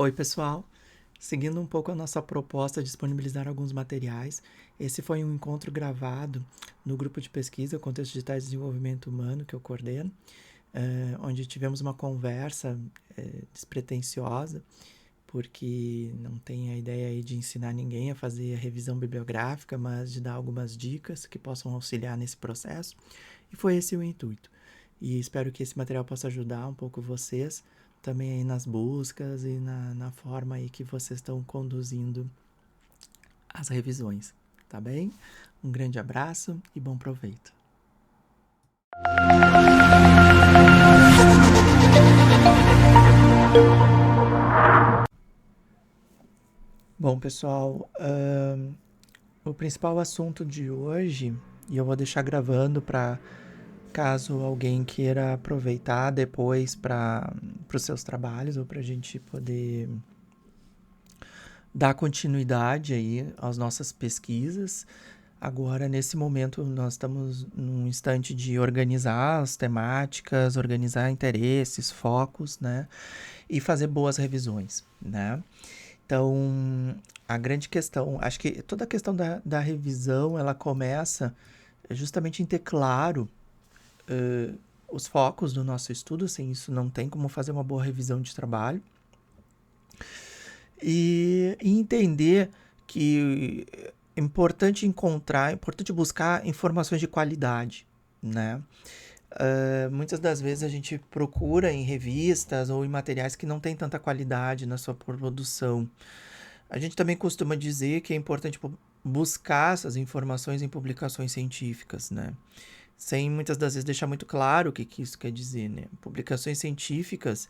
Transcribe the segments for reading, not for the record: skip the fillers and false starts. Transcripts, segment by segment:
Oi, pessoal. Seguindo um pouco a nossa proposta de disponibilizar alguns materiais, esse foi um encontro gravado no grupo de pesquisa Contextos Digitais de Desenvolvimento Humano, que eu coordeno, onde tivemos uma conversa despretensiosa, porque não tem a ideia aí de ensinar ninguém a fazer a revisão bibliográfica, mas de dar algumas dicas que possam auxiliar nesse processo. E foi esse o intuito. E espero que esse material possa ajudar um pouco vocês também aí nas buscas e na forma aí que vocês estão conduzindo as revisões, tá bem? Um grande abraço e bom proveito. Bom, pessoal, o principal assunto de hoje, e eu vou deixar gravando para caso alguém queira aproveitar depois para os seus trabalhos ou para a gente poder dar continuidade aí às nossas pesquisas. Agora, nesse momento, nós estamos num instante de organizar as temáticas, organizar interesses, focos, né? E fazer boas revisões, né? Então, a grande questão, acho que toda a questão da revisão, ela começa justamente em ter claro os focos do nosso estudo, sem isso não tem como fazer uma boa revisão de trabalho. E entender que é importante buscar informações de qualidade, né? Muitas das vezes a gente procura em revistas ou em materiais que não tem tanta qualidade na sua produção. A gente também costuma dizer que é importante buscar essas informações em publicações científicas, né? Sem muitas das vezes deixar muito claro o que isso quer dizer, né? Publicações científicas,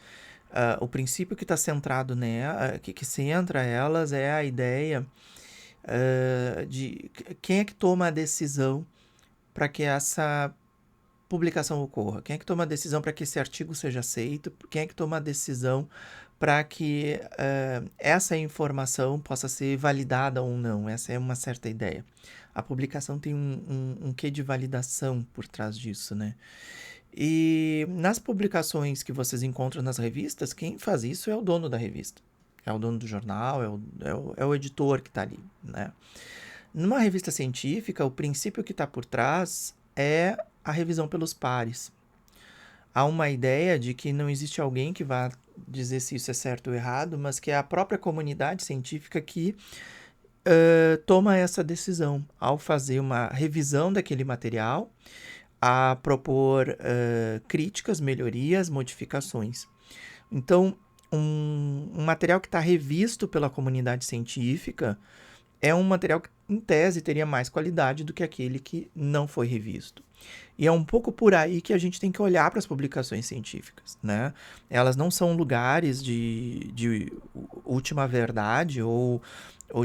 o princípio que está centrado nela, que centra elas é a ideia de quem é que toma a decisão para que essa publicação ocorra, quem é que toma a decisão para que esse artigo seja aceito, quem é que toma a decisão para que essa informação possa ser validada ou não. Essa é uma certa ideia. A publicação tem um quê de validação por trás disso, né? E nas publicações que vocês encontram nas revistas, quem faz isso é o dono da revista. É o dono do jornal, é o editor que está ali, né? Numa revista científica, o princípio que está por trás é a revisão pelos pares. Há uma ideia de que não existe alguém que vá dizer se isso é certo ou errado, mas que é a própria comunidade científica que toma essa decisão ao fazer uma revisão daquele material, a propor críticas, melhorias, modificações. Então, um material que está revisto pela comunidade científica é um material que, em tese, teria mais qualidade do que aquele que não foi revisto. E é um pouco por aí que a gente tem que olhar para as publicações científicas, né? Elas não são lugares de última verdade ou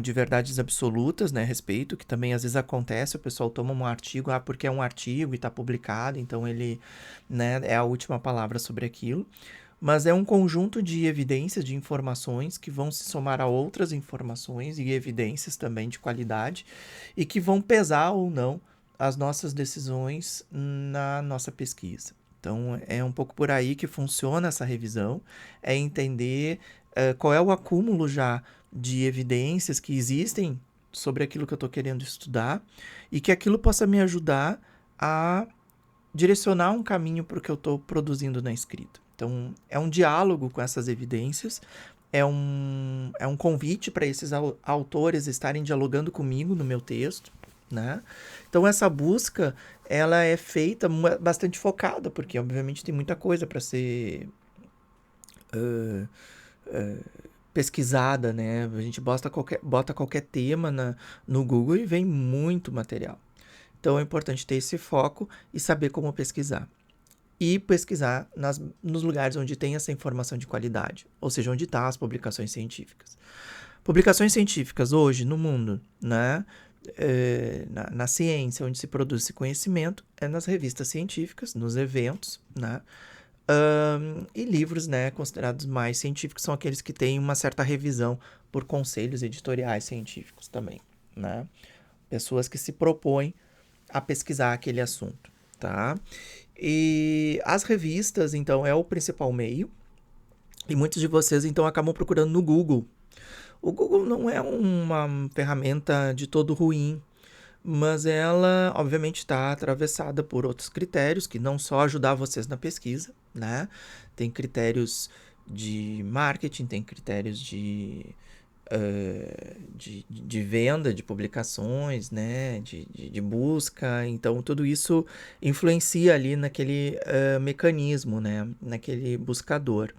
de verdades absolutas, né, a respeito, que também às vezes acontece, o pessoal toma um artigo, porque é um artigo e está publicado, então ele, né, é a última palavra sobre aquilo. Mas é um conjunto de evidências, de informações que vão se somar a outras informações e evidências também de qualidade e que vão pesar ou não as nossas decisões na nossa pesquisa. Então, é um pouco por aí que funciona essa revisão, é entender qual é o acúmulo já de evidências que existem sobre aquilo que eu estou querendo estudar e que aquilo possa me ajudar a direcionar um caminho para o que eu estou produzindo na escrita. Então, é um diálogo com essas evidências, é um convite para esses autores estarem dialogando comigo no meu texto, né? Então, essa busca, ela é feita bastante focada, porque, obviamente, tem muita coisa para ser pesquisada, né? A gente bota qualquer tema no Google e vem muito material. Então, é importante ter esse foco e saber como pesquisar. E pesquisar nos lugares onde tem essa informação de qualidade, ou seja, onde estão as publicações científicas. Publicações científicas hoje no mundo, né, na ciência, onde se produz esse conhecimento, é nas revistas científicas, nos eventos, né, e livros, né, considerados mais científicos são aqueles que têm uma certa revisão por conselhos editoriais científicos também, né, pessoas que se propõem a pesquisar aquele assunto, tá? E as revistas, então, é o principal meio. E muitos de vocês então acabam procurando no Google. O Google não é uma ferramenta de todo ruim, mas ela obviamente está atravessada por outros critérios que não só ajudar vocês na pesquisa, né? Tem critérios de marketing, tem critérios de venda de publicações, né? De busca, então tudo isso influencia ali naquele mecanismo, né? Naquele buscador.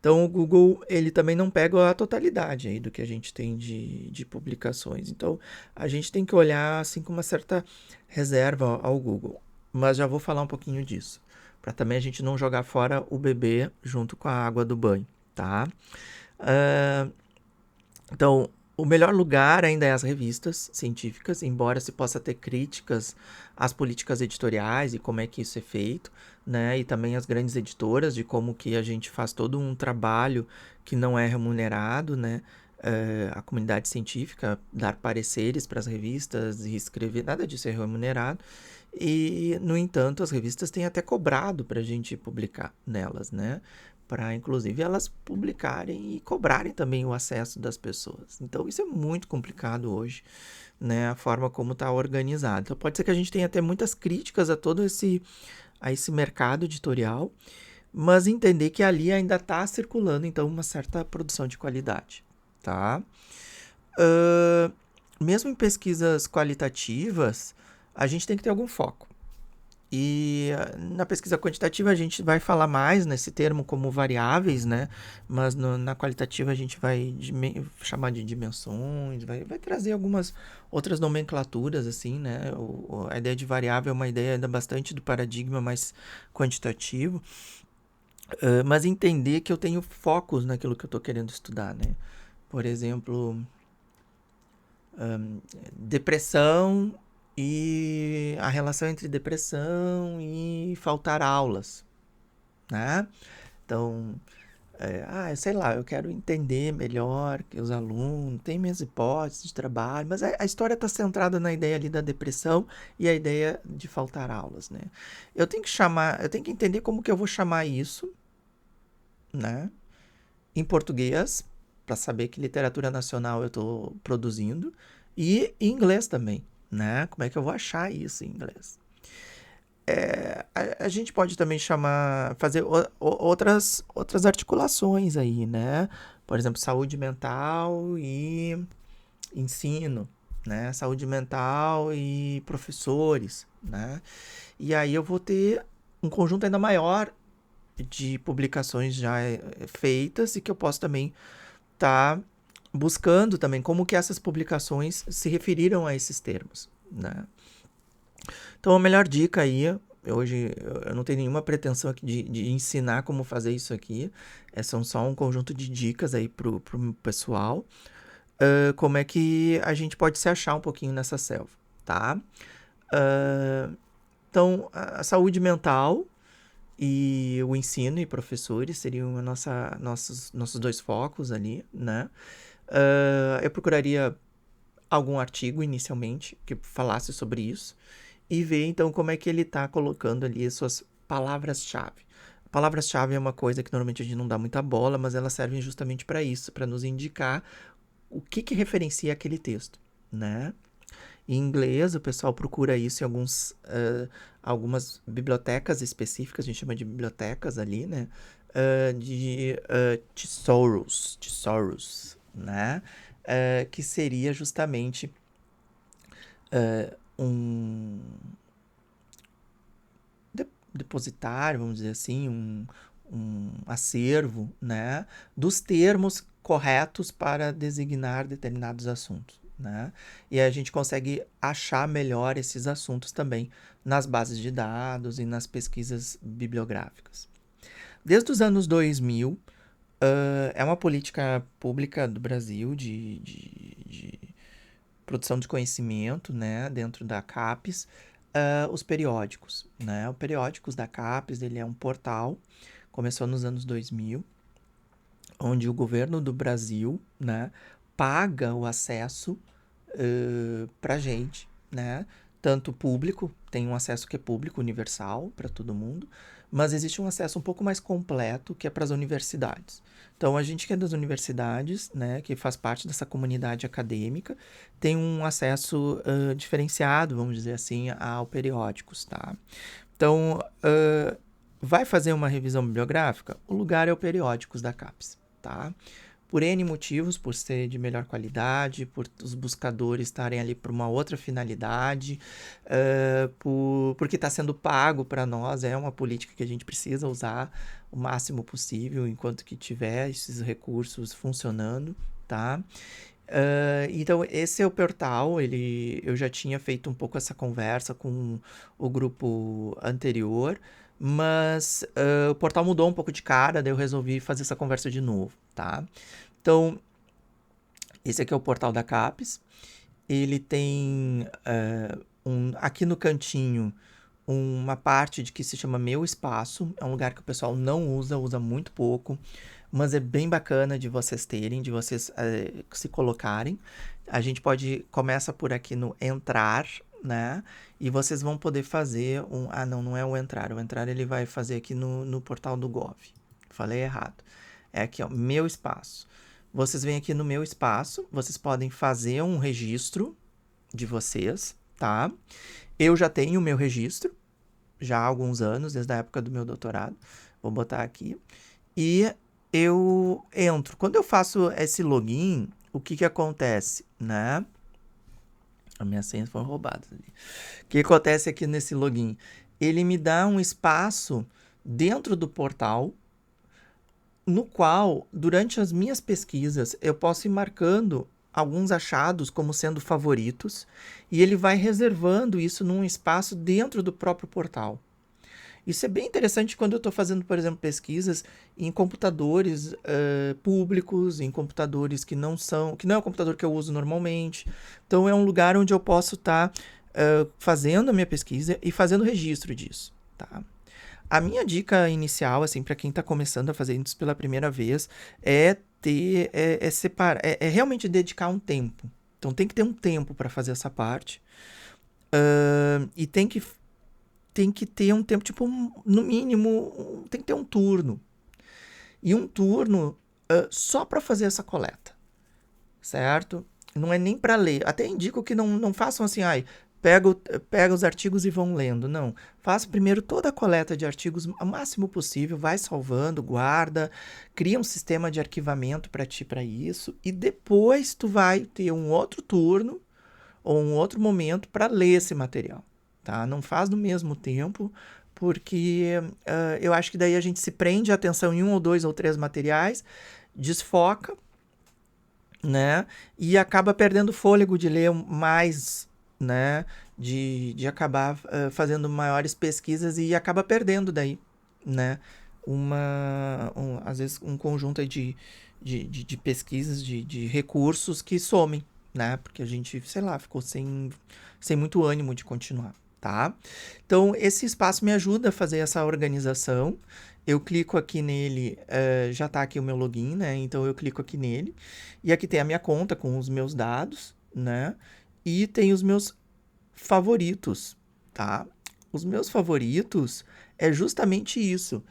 Então o Google ele também não pega a totalidade aí do que a gente tem de publicações. Então a gente tem que olhar assim com uma certa reserva ao Google. Mas já vou falar um pouquinho disso, para também a gente não jogar fora o bebê junto com a água do banho, tá? Ah, então, o melhor lugar ainda é as revistas científicas, embora se possa ter críticas às políticas editoriais e como é que isso é feito, né? E também as grandes editoras de como que a gente faz todo um trabalho que não é remunerado, né? A comunidade científica, dar pareceres para as revistas e escrever, nada disso é remunerado. E, no entanto, as revistas têm até cobrado para a gente publicar nelas, né? Para, inclusive, elas publicarem e cobrarem também o acesso das pessoas. Então, isso é muito complicado hoje, né? A forma como está organizado. Então, pode ser que a gente tenha até muitas críticas a esse mercado editorial, mas entender que ali ainda está circulando, então, uma certa produção de qualidade, tá? Uh, Mesmo em pesquisas qualitativas, a gente tem que ter algum foco. E na pesquisa quantitativa a gente vai falar mais nesse termo como variáveis, né? Mas na qualitativa a gente vai chamar de dimensões, vai trazer algumas outras nomenclaturas, assim, né? A ideia de variável é uma ideia ainda bastante do paradigma mais quantitativo, mas entender que eu tenho focos naquilo que eu estou querendo estudar, né? Por exemplo, depressão e a relação entre depressão e faltar aulas, né? Então, sei lá, eu quero entender melhor que os alunos, tem minhas hipóteses de trabalho, mas a história está centrada na ideia ali da depressão e a ideia de faltar aulas, né? Eu tenho que entender como que eu vou chamar isso, né? Em português, para saber que literatura nacional eu estou produzindo, e em inglês também, né? Como é que eu vou achar isso em inglês? A gente pode também fazer outras articulações aí, né? Por exemplo, saúde mental e ensino, né? Saúde mental e professores, né? E aí eu vou ter um conjunto ainda maior de publicações já feitas e que eu posso também estar buscando também como que essas publicações se referiram a esses termos, né? Então a melhor dica aí, hoje eu não tenho nenhuma pretensão aqui de ensinar como fazer isso aqui, são só um conjunto de dicas aí pro pessoal, como é que a gente pode se achar um pouquinho nessa selva, tá? Uh, então a saúde mental e o ensino e professores seriam nossos dois focos ali, né? Eu procuraria algum artigo inicialmente que falasse sobre isso e ver então como é que ele está colocando ali as suas palavras-chave. Palavras-chave é uma coisa que normalmente a gente não dá muita bola, mas elas servem justamente para isso, para nos indicar o que referencia aquele texto, né? Em inglês, o pessoal procura isso em algumas bibliotecas específicas, a gente chama de bibliotecas ali, né? De thesaurus, né? Que seria justamente um depositário, vamos dizer assim, um acervo, né? Dos termos corretos para designar determinados assuntos, né? E a gente consegue achar melhor esses assuntos também nas bases de dados e nas pesquisas bibliográficas. Desde os anos 2000, é uma política pública do Brasil de produção de conhecimento, né, dentro da CAPES, os periódicos, né? O Periódicos da CAPES, ele é um portal, começou nos anos 2000, onde o governo do Brasil, né, paga o acesso para gente, né? Tanto público, tem um acesso que é público, universal, para todo mundo, mas existe um acesso um pouco mais completo que é para as universidades. Então, a gente que é das universidades, né, que faz parte dessa comunidade acadêmica, tem um acesso diferenciado, vamos dizer assim, ao periódicos, tá? Então, vai fazer uma revisão bibliográfica? O lugar é o periódicos da CAPES, tá? Por N motivos, por ser de melhor qualidade, por os buscadores estarem ali por uma outra finalidade, porque está sendo pago para nós, é uma política que a gente precisa usar o máximo possível enquanto que tiver esses recursos funcionando, tá? Então, esse é o portal, eu já tinha feito um pouco essa conversa com o grupo anterior, mas o portal mudou um pouco de cara, daí eu resolvi fazer essa conversa de novo, tá? Então, esse aqui é o portal da CAPES. Ele tem aqui no cantinho uma parte de que se chama Meu Espaço. É um lugar que o pessoal não usa muito pouco, mas é bem bacana de vocês terem, de vocês se colocarem. A gente começa por aqui no Entrar, né? E vocês vão poder fazer não é o Entrar. O Entrar ele vai fazer aqui no portal do Gov. Falei errado. É aqui, ó, Meu Espaço. Vocês vêm aqui no Meu Espaço, vocês podem fazer um registro de vocês, tá? Eu já tenho o meu registro, já há alguns anos, desde a época do meu doutorado. Vou botar aqui. E eu entro. Quando eu faço esse login, o que acontece, né? As minhas senhas foram roubadas ali. O que acontece aqui nesse login? Ele me dá um espaço dentro do portal, no qual, durante as minhas pesquisas, eu posso ir marcando alguns achados como sendo favoritos, e ele vai reservando isso num espaço dentro do próprio portal. Isso é bem interessante quando eu estou fazendo, por exemplo, pesquisas em computadores públicos, em computadores que não é o computador que eu uso normalmente. Então, é um lugar onde eu posso estar fazendo a minha pesquisa e fazendo registro disso, tá? A minha dica inicial, assim, para quem está começando a fazer isso pela primeira vez, é separar, realmente dedicar um tempo. Então, tem que ter um tempo para fazer essa parte. E tem que ter um tempo, tipo, no mínimo, tem que ter um turno. E um turno só para fazer essa coleta, certo? Não é nem para ler. Até indico que não façam assim, pega os artigos e vão lendo. Não. Faça primeiro toda a coleta de artigos o máximo possível, vai salvando, guarda, cria um sistema de arquivamento para ti para isso, e depois tu vai ter um outro turno ou um outro momento para ler esse material, tá? Não faz no mesmo tempo, porque eu acho que daí a gente se prende a atenção em 1 ou 2 ou 3 materiais, desfoca, né? E acaba perdendo fôlego de ler mais, né? De acabar fazendo maiores pesquisas e acaba perdendo daí, né? Às vezes um conjunto aí de pesquisas, de recursos que somem, né? Porque a gente, sei lá, ficou sem muito ânimo de continuar, tá? Então, esse espaço me ajuda a fazer essa organização. Eu clico aqui nele, já tá aqui o meu login, né? Então, eu clico aqui nele. E aqui tem a minha conta com os meus dados, né? E tem os meus favoritos, tá? Os meus favoritos é justamente isso.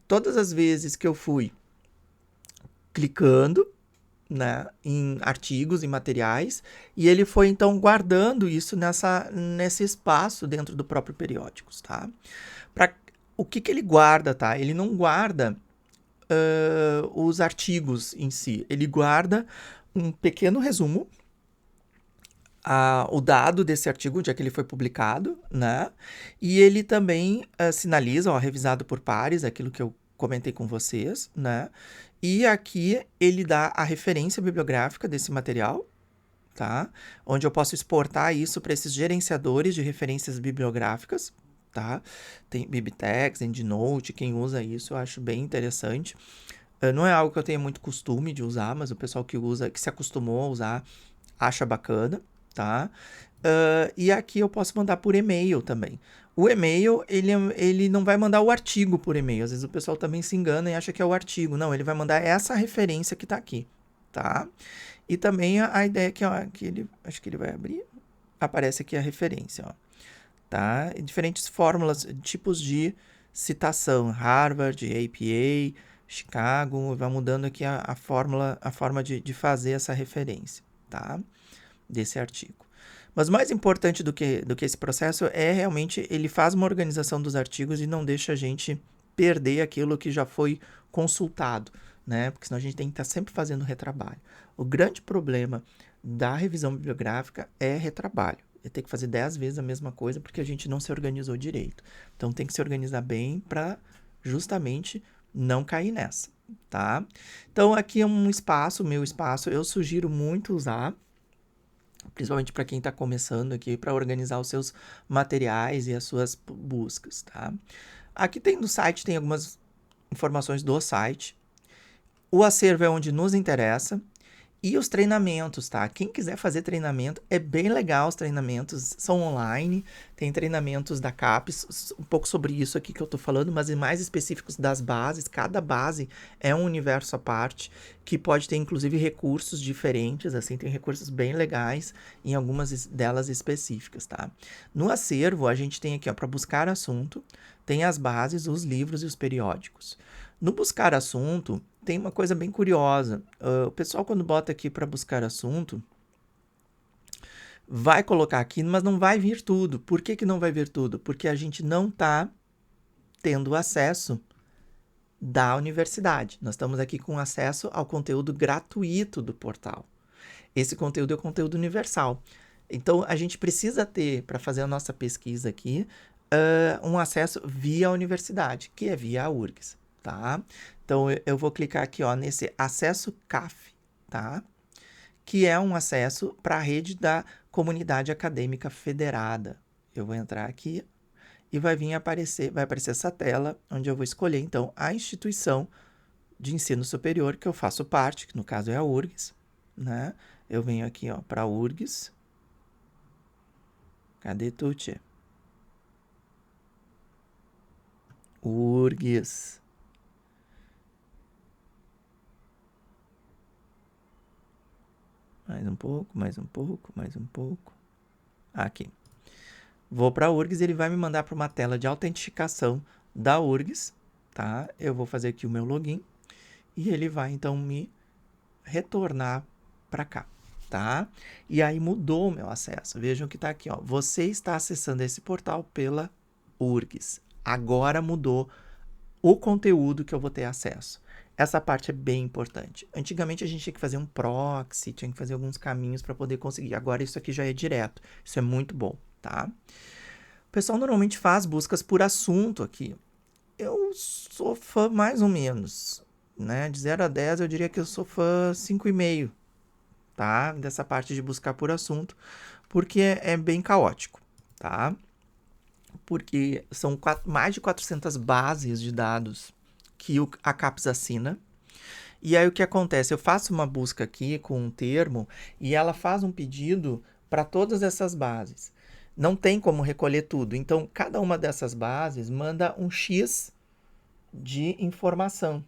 Todas as vezes que eu fui clicando, né, em artigos, em materiais, e ele foi então guardando isso nesse espaço dentro do próprio periódicos, tá? O que ele guarda, tá? Ele não guarda os artigos em si, ele guarda um pequeno resumo, o dado desse artigo, onde é que ele foi publicado, né? E ele também sinaliza, ó, revisado por pares, aquilo que eu comentei com vocês, né? E aqui ele dá a referência bibliográfica desse material, tá? Onde eu posso exportar isso para esses gerenciadores de referências bibliográficas, tá? Tem BibTeX, EndNote, quem usa isso eu acho bem interessante. Não é algo que eu tenha muito costume de usar, mas o pessoal que usa, que se acostumou a usar, acha bacana, tá? E aqui eu posso mandar por e-mail também. O e-mail, ele não vai mandar o artigo por e-mail. Às vezes o pessoal também se engana e acha que é o artigo. Não, ele vai mandar essa referência que está aqui, tá? E também a ideia que ele, acho que ele vai abrir, aparece aqui a referência, ó. tá? E diferentes fórmulas, tipos de citação, Harvard, APA, Chicago, vai mudando aqui a forma de fazer essa referência, tá? Desse artigo. Mas mais importante do que esse processo é realmente ele faz uma organização dos artigos e não deixa a gente perder aquilo que já foi consultado, né? Porque senão a gente tem que estar sempre fazendo retrabalho. O grande problema da revisão bibliográfica é retrabalho. É ter que fazer 10 vezes a mesma coisa porque a gente não se organizou direito. Então tem que se organizar bem para justamente não cair nessa, tá? Então aqui é um espaço, meu espaço, eu sugiro muito usar, principalmente para quem está começando aqui, para organizar os seus materiais e as suas buscas, tá? Aqui tem no site, tem algumas informações do site. O acervo é onde nos interessa. E os treinamentos, tá? Quem quiser fazer treinamento, é bem legal os treinamentos, são online, tem treinamentos da CAPES, um pouco sobre isso aqui que eu tô falando, mas mais específicos das bases, cada base é um universo à parte, que pode ter inclusive recursos diferentes, assim, tem recursos bem legais em algumas delas específicas, tá? No acervo, a gente tem aqui, ó, para buscar assunto, tem as bases, os livros e os periódicos. No buscar assunto, tem uma coisa bem curiosa. O pessoal, quando bota aqui para buscar assunto, vai colocar aqui, mas não vai vir tudo. Por que não vai vir tudo? Porque a gente não está tendo acesso da universidade. Nós estamos aqui com acesso ao conteúdo gratuito do portal. Esse conteúdo é o conteúdo universal. Então, a gente precisa ter, para fazer a nossa pesquisa aqui, um acesso via universidade, que é via a URGS. Tá? Então, eu vou clicar aqui, ó, nesse acesso CAF, tá? Que é um acesso para a rede da Comunidade Acadêmica Federada. Eu vou entrar aqui e vai aparecer essa tela, onde eu vou escolher, então, a instituição de ensino superior que eu faço parte, que no caso é a URGS, né? Eu venho aqui, ó, para a URGS. Cadê tu, tchê? URGS. Mais um pouco, mais um pouco, mais um pouco. Aqui. Vou para a URGS e ele vai me mandar para uma tela de autenticação da URGS, tá? Eu vou fazer aqui o meu login e ele vai, então, me retornar para cá, tá? E aí mudou o meu acesso. Vejam que está aqui, ó. Você está acessando esse portal pela URGS. Agora mudou o conteúdo que eu vou ter acesso. Essa parte é bem importante. Antigamente a gente tinha que fazer um proxy, tinha que fazer alguns caminhos para poder conseguir. Agora isso aqui já é direto. Isso é muito bom, tá? O pessoal normalmente faz buscas por assunto aqui. Eu sou fã mais ou menos, né? De 0 a 10 eu diria que eu sou fã 5,5, tá? Dessa parte de buscar por assunto, porque é bem caótico, tá? Porque são mais de 400 bases de dados que a CAPES assina. E aí o que acontece? Eu faço uma busca aqui com um termo e ela faz um pedido para todas essas bases. Não tem como recolher tudo. Então, cada uma dessas bases manda um X de informação.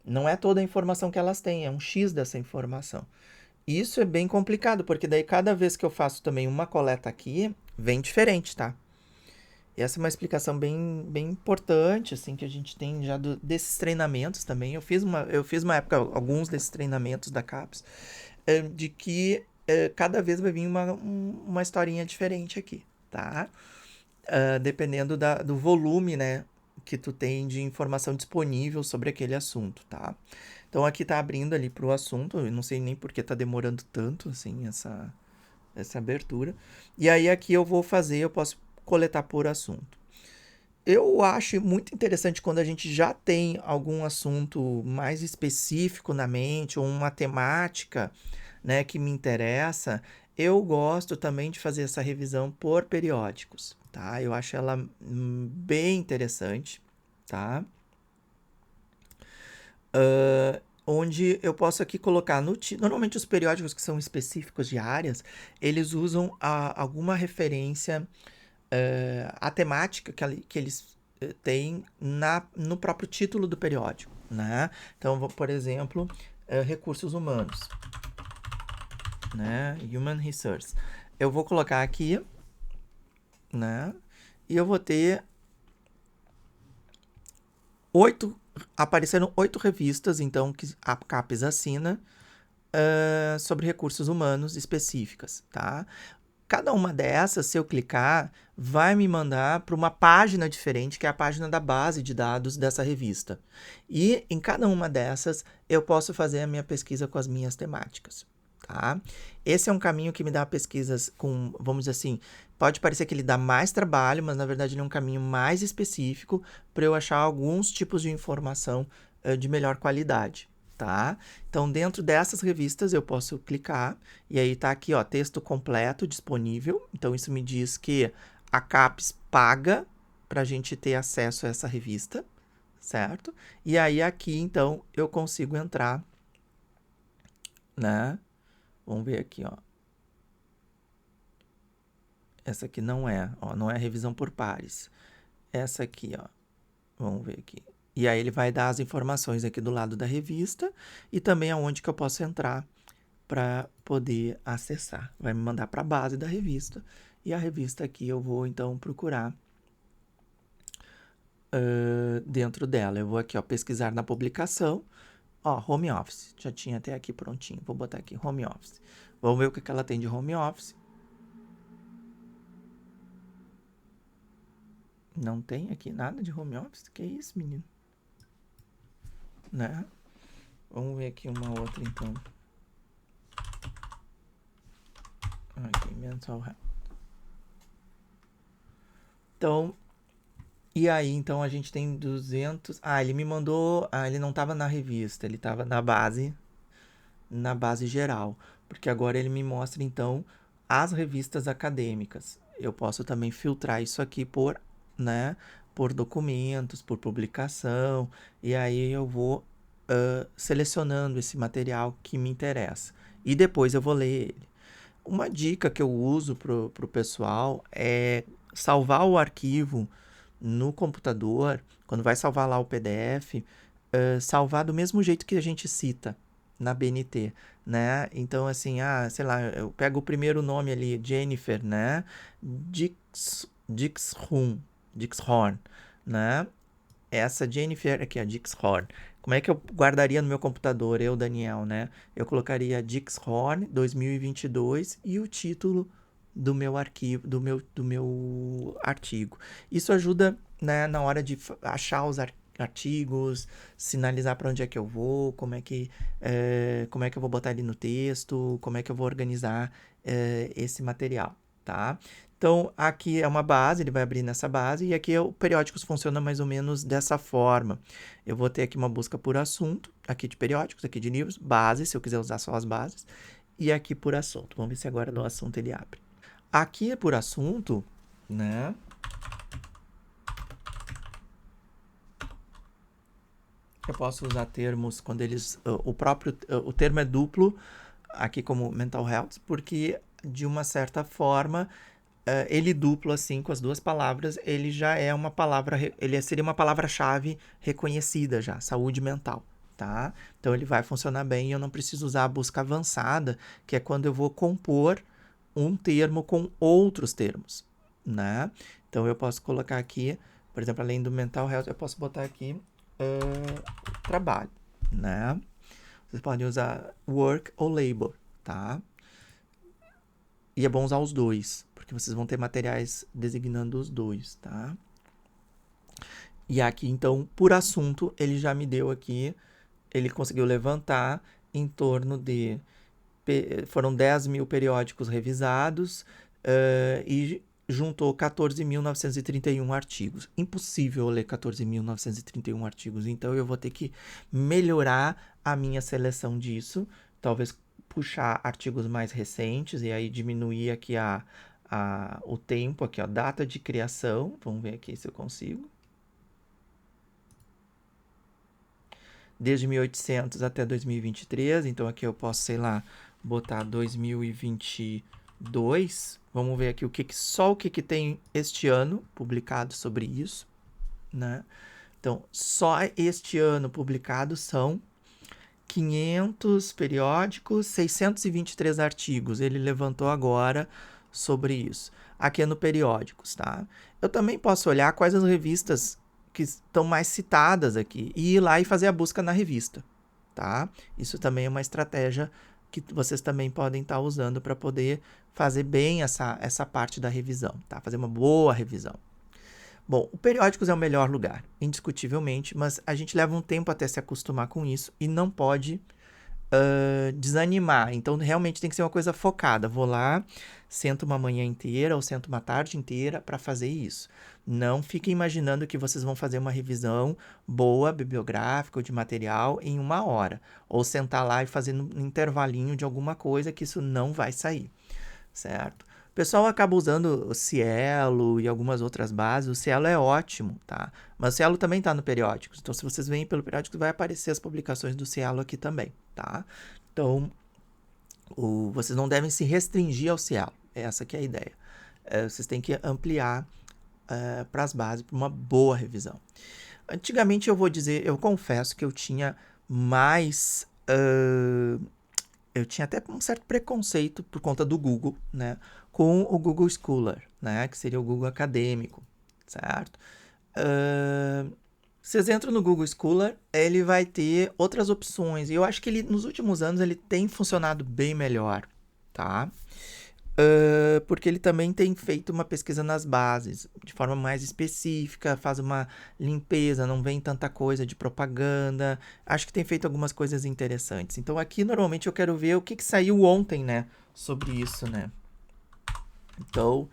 Não é toda a informação que elas têm, é um X dessa informação. Isso é bem complicado, porque daí cada vez que eu faço também uma coleta aqui, vem diferente, tá? E essa é uma explicação bem importante, assim, que a gente tem já desses treinamentos também. Eu fiz uma época, alguns desses treinamentos da CAPES, de que cada vez vai vir uma historinha diferente aqui, tá? Dependendo do volume, né, que tu tem de informação disponível sobre aquele assunto, tá? Então, aqui tá abrindo ali pro assunto, eu não sei nem por que tá demorando tanto, assim, essa abertura. E aí, aqui eu posso coletar por assunto. Eu acho muito interessante quando a gente já tem algum assunto mais específico na mente ou uma temática, né, que me interessa. Eu gosto também de fazer essa revisão por periódicos, tá? Eu acho ela bem interessante, tá? Onde eu posso aqui colocar normalmente os periódicos que são específicos de áreas, eles usam alguma referência a temática que eles têm no próprio título do periódico, né? Então, por exemplo, recursos humanos, né? Human Resource. Eu vou colocar aqui né? E eu vou ter aparecendo 8 revistas, então, que a CAPES assina, sobre recursos humanos específicas, tá? Cada uma dessas, se eu clicar, vai me mandar para uma página diferente, que é a página da base de dados dessa revista. E em cada uma dessas, eu posso fazer a minha pesquisa com as minhas temáticas, tá? Esse é um caminho que me dá pesquisas com, vamos dizer assim, pode parecer que ele dá mais trabalho, mas na verdade ele é um caminho mais específico para eu achar alguns tipos de informação de melhor qualidade. Tá? Então, dentro dessas revistas, eu posso clicar e aí tá aqui, ó, texto completo disponível. Então, isso me diz que a CAPES paga para a gente ter acesso a essa revista, certo? E aí, aqui, então, eu consigo entrar, né? Vamos ver aqui, ó. Essa aqui não é, ó, não é revisão por pares. Essa aqui, ó, vamos ver aqui. E aí ele vai dar as informações aqui do lado da revista e também aonde que eu posso entrar para poder acessar. Vai me mandar para a base da revista e a revista aqui eu vou então procurar dentro dela. Eu vou aqui, ó, pesquisar na publicação. Ó, home office. Já tinha até aqui prontinho. Vou botar aqui home office. Vamos ver o que ela tem de home office. Não tem aqui nada de home office? Que isso, menino? Né? Vamos ver aqui uma outra, então. Aqui, mental health. Então, e aí, então, a gente tem 200... Ah, ele me mandou... Ah, ele não estava na revista, ele estava na base geral. Porque agora ele me mostra, então, as revistas acadêmicas. Eu posso também filtrar isso aqui por, né, por documentos, por publicação. E aí eu vou selecionando esse material que me interessa. E depois eu vou ler ele. Uma dica que eu uso pro pessoal é salvar o arquivo no computador, quando vai salvar lá o PDF, salvar do mesmo jeito que a gente cita na BNT, né? Então, assim, sei lá, eu pego o primeiro nome ali, Jennifer, né? Dixhorn, né? Essa Jennifer aqui, a Dixhorn. Como é que eu guardaria no meu computador, eu, Daniel, né? Eu colocaria Dixhorn 2022 e o título do meu arquivo, do meu artigo. Isso ajuda, né, na hora de achar os artigos, sinalizar para onde é que eu vou, como é que eu vou botar ali no texto, como é que eu vou organizar esse material, tá? Então, aqui é uma base, ele vai abrir nessa base, e aqui o periódicos funciona mais ou menos dessa forma. Eu vou ter aqui uma busca por assunto, aqui de periódicos, aqui de livros, base, se eu quiser usar só as bases, e aqui por assunto. Vamos ver se agora no assunto ele abre. Aqui por assunto, né? Eu posso usar termos quando eles... o termo é duplo, aqui como mental health, porque de uma certa forma... ele duplo assim com as duas palavras, ele já é uma palavra, ele seria uma palavra-chave reconhecida já, saúde mental, tá? Então ele vai funcionar bem e eu não preciso usar a busca avançada, que é quando eu vou compor um termo com outros termos, né? Então eu posso colocar aqui, por exemplo, além do mental health, eu posso botar aqui trabalho, né? Vocês podem usar work ou labor, tá? E é bom usar os dois, porque vocês vão ter materiais designando os dois, tá? E aqui, então, por assunto, ele já me deu aqui, ele conseguiu levantar em torno de... Foram 10 mil periódicos revisados e juntou 14.931 artigos. Impossível ler 14.931 artigos, então eu vou ter que melhorar a minha seleção disso, talvez puxar artigos mais recentes e aí diminuir aqui o tempo, aqui, ó, data de criação. Vamos ver aqui se eu consigo. Desde 1800 até 2023, então aqui eu posso, sei lá, botar 2022. Vamos ver aqui só o que tem este ano publicado sobre isso, né? Então, só este ano publicado são 500 periódicos, 623 artigos. Ele levantou agora sobre isso. Aqui é no Periódicos, tá? Eu também posso olhar quais as revistas que estão mais citadas aqui e ir lá e fazer a busca na revista, tá? Isso também é uma estratégia que vocês também podem estar usando para poder fazer bem essa parte da revisão, tá? Fazer uma boa revisão. Bom, o Periódicos é o melhor lugar, indiscutivelmente, mas a gente leva um tempo até se acostumar com isso e não pode desanimar. Então, realmente tem que ser uma coisa focada. Vou lá, sento uma manhã inteira ou sento uma tarde inteira para fazer isso. Não fiquem imaginando que vocês vão fazer uma revisão boa, bibliográfica ou de material em 1 hora. Ou sentar lá e fazer um intervalinho de alguma coisa, que isso não vai sair, certo? O pessoal acaba usando o Cielo e algumas outras bases. O Cielo é ótimo, tá? Mas o Cielo também está no Periódicos. Então, se vocês vêm pelo Periódicos, vai aparecer as publicações do Cielo aqui também, tá? Então, vocês não devem se restringir ao Cielo. Essa que é a ideia. Vocês têm que ampliar para as bases, para uma boa revisão. Antigamente, eu confesso que eu tinha mais... eu tinha até um certo preconceito por conta do Google, né? Com o Google Scholar, né? Que seria o Google acadêmico, certo? Vocês entram no Google Scholar, ele vai ter outras opções. E eu acho que ele, nos últimos anos, ele tem funcionado bem melhor, tá? Porque ele também tem feito uma pesquisa nas bases, de forma mais específica, faz uma limpeza, não vem tanta coisa de propaganda. Acho que tem feito algumas coisas interessantes. Então aqui, normalmente, eu quero ver o que saiu ontem, né? Sobre isso, né? Então,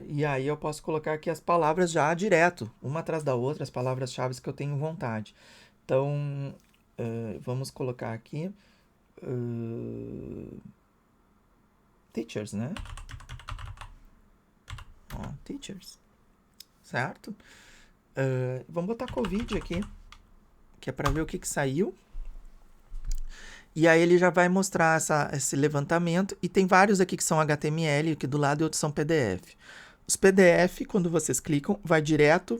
e aí eu posso colocar aqui as palavras já direto, uma atrás da outra, as palavras-chave que eu tenho vontade. Então, vamos colocar aqui... teachers, né? Ó, teachers, certo? Vamos botar Covid aqui, que é para ver o que saiu. E aí ele já vai mostrar esse levantamento. E tem vários aqui que são HTML aqui do lado e outros são PDF. Os PDF, quando vocês clicam, vai direto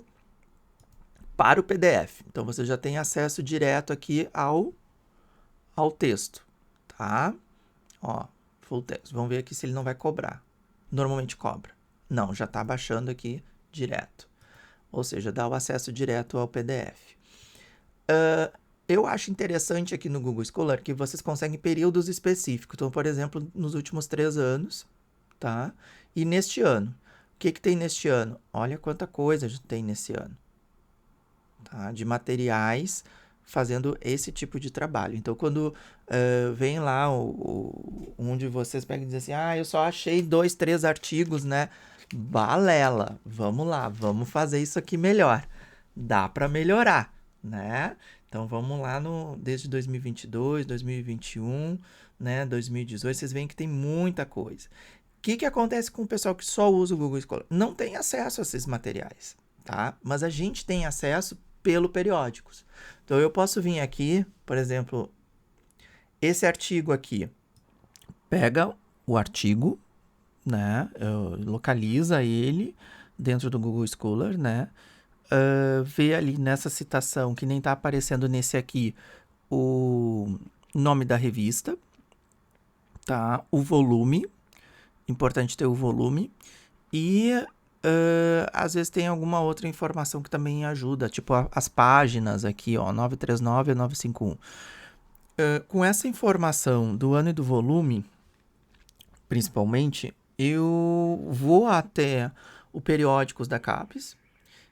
para o PDF. Então você já tem acesso direto aqui ao texto, tá? Ó, full text. Vamos ver aqui se ele não vai cobrar. Normalmente cobra. Não, já está baixando aqui direto. Ou seja, dá o acesso direto ao PDF. Eu acho interessante aqui no Google Scholar que vocês conseguem períodos específicos. Então, por exemplo, nos últimos 3 anos, tá? E neste ano. O que tem neste ano? Olha quanta coisa tem nesse ano, tá? De materiais fazendo esse tipo de trabalho. Então, quando vem lá um de vocês pega e diz assim, eu só achei 2, 3 artigos, né? Balela, vamos lá, vamos fazer isso aqui melhor. Dá para melhorar, né? Então, vamos lá desde 2022, 2021, né? 2018, vocês veem que tem muita coisa. O que acontece com o pessoal que só usa o Google Scholar? Não tem acesso a esses materiais, tá? Mas a gente tem acesso pelo Periódicos. Então, eu posso vir aqui, por exemplo, esse artigo aqui. Pega o artigo, né? Localiza ele dentro do Google Scholar, né? Vê ali nessa citação, que nem está aparecendo nesse aqui, o nome da revista, tá? O volume, importante ter o volume, e às vezes tem alguma outra informação que também ajuda, tipo as páginas aqui, ó, 939 a 951. Com essa informação do ano e do volume, principalmente, eu vou até o Periódicos da CAPES,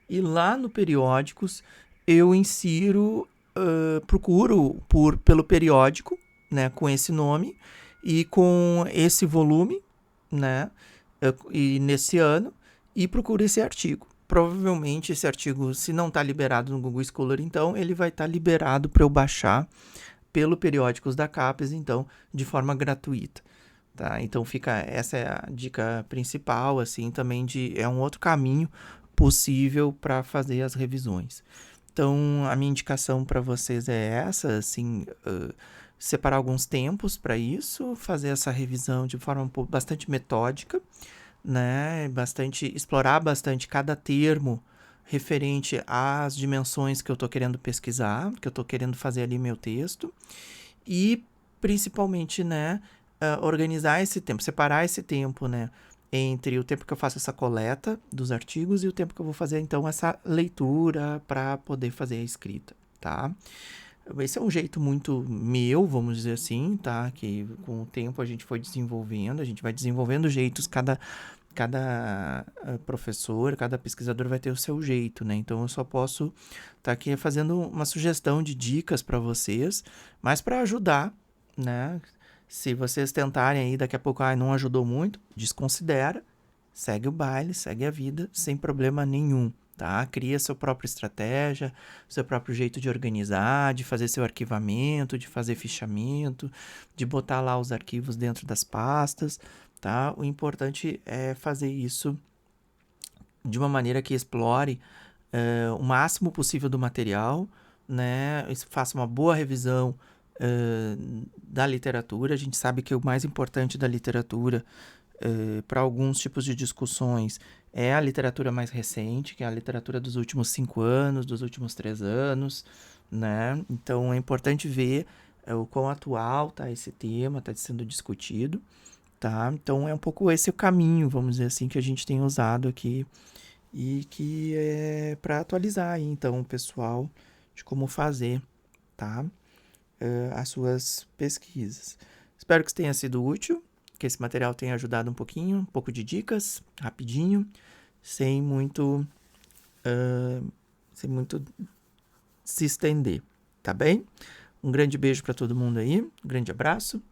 e lá no Periódicos eu insiro, procuro pelo periódico, né, com esse nome e com esse volume, né, e nesse ano, e procuro esse artigo. Provavelmente esse artigo, se não está liberado no Google Scholar, então ele vai estar liberado para eu baixar pelo Periódicos da CAPES, então, de forma gratuita. Tá? Então essa é a dica principal, assim, também é um outro caminho possível para fazer as revisões. Então, a minha indicação para vocês é essa, assim, separar alguns tempos para isso, fazer essa revisão de forma bastante metódica, né? Explorar bastante cada termo referente às dimensões que eu estou querendo pesquisar, que eu estou querendo fazer ali meu texto, e principalmente, né, organizar esse tempo, separar esse tempo, né, entre o tempo que eu faço essa coleta dos artigos e o tempo que eu vou fazer, então, essa leitura para poder fazer a escrita, tá? Esse é um jeito muito meu, vamos dizer assim, tá? Que com o tempo a gente foi desenvolvendo, a gente vai desenvolvendo jeitos, cada professor, cada pesquisador vai ter o seu jeito, né? Então eu só posso estar aqui fazendo uma sugestão de dicas para vocês, mas para ajudar, né? Se vocês tentarem aí daqui a pouco, não ajudou muito, desconsidera, segue o baile, segue a vida, sem problema nenhum, tá? Cria sua própria estratégia, seu próprio jeito de organizar, de fazer seu arquivamento, de fazer fichamento, de botar lá os arquivos dentro das pastas, tá? O importante é fazer isso de uma maneira que explore o máximo possível do material, né? Faça uma boa revisão da literatura. A gente sabe que o mais importante da literatura para alguns tipos de discussões é a literatura mais recente, que é a literatura dos últimos 5 anos, dos últimos 3 anos, né? Então é importante ver o quão atual está esse tema, está sendo discutido, tá? Então é um pouco esse o caminho, vamos dizer assim, que a gente tem usado aqui e que é para atualizar aí, então, o pessoal de como fazer, tá? As suas pesquisas. Espero que isso tenha sido útil, que esse material tenha ajudado um pouco de dicas, rapidinho, sem muito se estender, tá bem? Um grande beijo para todo mundo aí, um grande abraço.